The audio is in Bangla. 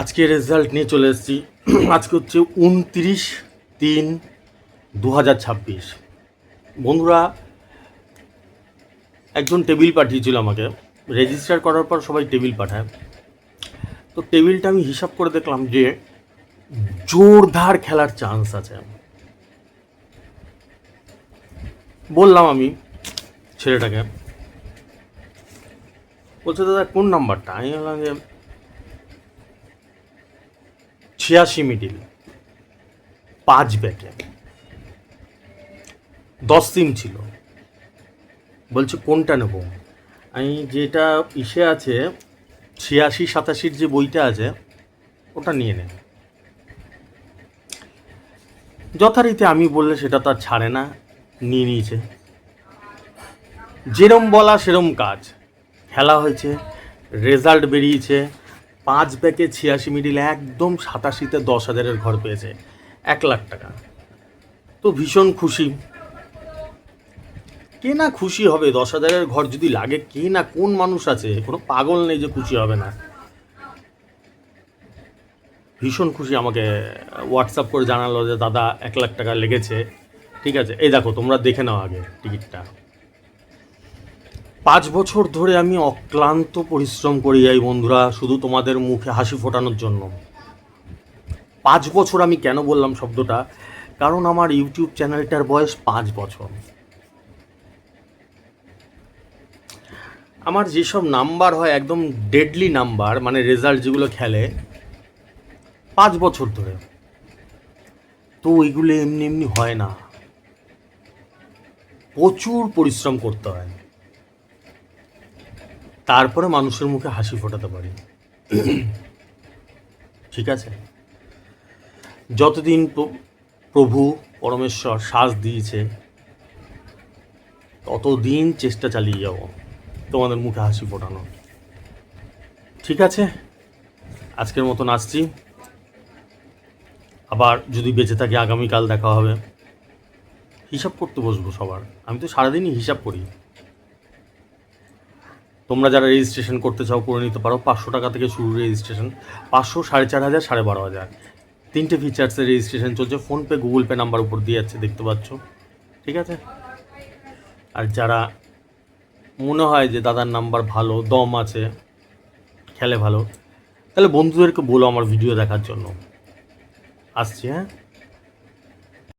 আজকে রেজাল্ট নিয়ে চলে এসেছি। আজকে হচ্ছে 29/3/2026। বন্ধুরা, একজন টেবিল পাঠিয়েছিল আমাকে। রেজিস্টার করার পর সবাই টেবিল পাঠায়। তো টেবিলটা আমি হিসাব করে দেখলাম যে জোরদার খেলার চান্স আছে। বললাম আমি ছেলেটাকে, বলছে দাদা কোন নাম্বারটা? আমি বললাম যে 86 মিডিল, 5 ব্যাটে 10 সিম ছিল। বলছে কোনটা নেব? আমি যেটা ইসে আছে 86-87 যে বইটা আছে ওটা নিয়ে নেব। যথারীতি আমি বললে সেটা তো আর ছাড়ে না, নিয়ে নিয়েছে। যেরম বলা সেরম কাজ। খেলা হয়েছে, রেজাল্ট বেরিয়েছে। 5 ব্যাকে 86 মিডিল, একদম 87-তে 10,000-এর ঘর পেয়েছে, 1,00,000 টাকা। তো ভীষণ খুশি। কে না খুশি হবে? 10,000-এর ঘর যদি লাগে, কে না, কোন মানুষ আছে? কোনো পাগল নেই যে খুশি হবে না। ভীষণ খুশি। আমাকে হোয়াটসঅ্যাপ করে জানালো যে দাদা 1,00,000 টাকা লেগেছে। ঠিক আছে, এই দেখো তোমরা দেখে নাও আগে টিকিটটা। 5 বছর ধরে আমি অক্লান্ত পরিশ্রম করে যাই বন্ধুরা, শুধু তোমাদের মুখে হাসি ফোটানোর জন্য। 5 বছর। আমি কেন বললাম শব্দটা? কারণ আমার ইউটিউব চ্যানেলটার বয়স 5 বছর। আমার যেসব নাম্বার হয় একদম ডেডলি নাম্বার, মানে রেজাল্ট যেগুলো খেলে 5 বছর ধরে, তো ওইগুলো এমনি এমনি হয় না, প্রচুর পরিশ্রম করতে হয়, তারপরে মানুষের মুখে হাসি ফোটাতে পারি। ঠিক আছে, যতদিন প্রভু পরমেশ্বর শ্বাস দিয়েছে ততদিন চেষ্টা চালিয়ে যাব তোমাদের মুখে হাসি ফোটানো। ঠিক আছে, আজকের মতন আসছি। আবার যদি বেঁচে থাকি আগামীকাল দেখা হবে। হিসাব করতে বসবো সবার। আমি তো সারাদিনই হিসাব করি। তোমরা যারা রেজিস্ট্রেশন করতে চাও করে নিতে পারো। 500 টাকা থেকে শুরু রেজিস্ট্রেশন। 500, 4,500, 12,500, 3টে ফিচার্সের রেজিস্ট্রেশন চলছে। ফোনপে, গুগল পে নাম্বার উপর দিয়ে যাচ্ছে, দেখতে পাচ্ছ। ঠিক আছে, আর যারা মনে হয় যে দাদার নাম্বার ভালো, দম আছে, খেলে ভালো, তাহলে বন্ধুদেরকে বলো আমার ভিডিও দেখার জন্য। আসছি, হ্যাঁ।